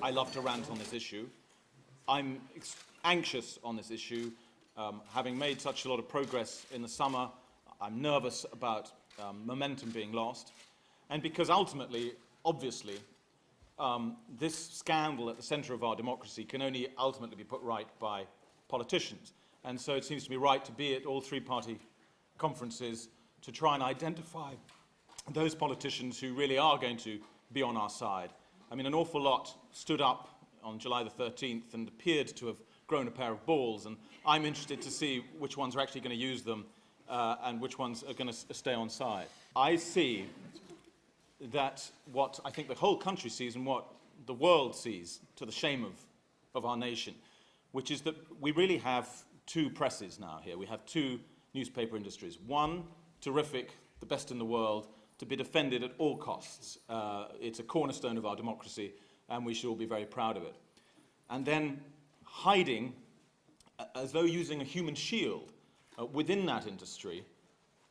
I love to rant on this issue. I'm anxious on this issue. Having made such a lot of progress in the summer, I'm nervous about momentum being lost. And because ultimately, obviously, this scandal at the centre of our democracy can only ultimately be put right by politicians. And so it seems to me right to be at all three-party conferences to try and identify those politicians who really are going to be on our side. I mean, an awful lot stood up on July the 13th and appeared to have grown a pair of balls, and I'm interested to see which ones are actually going to use them and which ones are going to stay on side. I see that what I think the whole country sees and what the world sees, to the shame of our nation, which is that we really have two presses now here. We have two newspaper industries. One, terrific, the best in the world, to be defended at all costs. It's a cornerstone of our democracy, and we should all be very proud of it. And then hiding, as though using a human shield within that industry,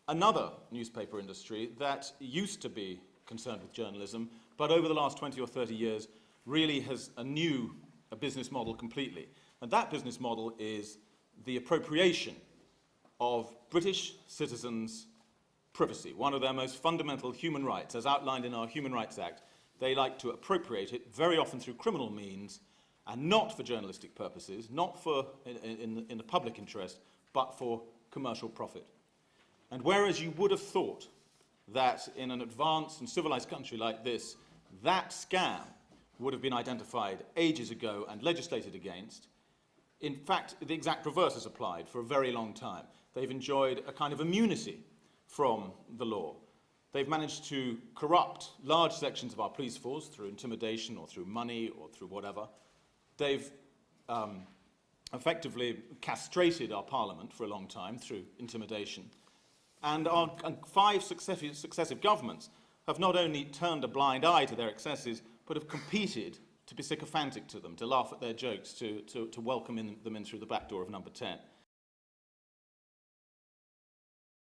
another newspaper industry that used to be concerned with journalism, but over the last 20 or 30 years really has a business model completely. And that business model is the appropriation of British citizens' privacy, one of their most fundamental human rights, as outlined in our Human Rights Act. They like to appropriate it, very often through criminal means, and not for journalistic purposes, not for in the public interest, but for commercial profit. And whereas you would have thought that in an advanced and civilized country like this, that scam would have been identified ages ago and legislated against, in fact, the exact reverse is applied for a very long time. They've enjoyed a kind of immunity from the law. They've managed to corrupt large sections of our police force through intimidation or through money or through whatever. They've effectively castrated our Parliament for a long time through intimidation. And our 5 successive governments have not only turned a blind eye to their excesses, but have competed to be sycophantic to them, to laugh at their jokes, to welcome them in through the back door of number 10.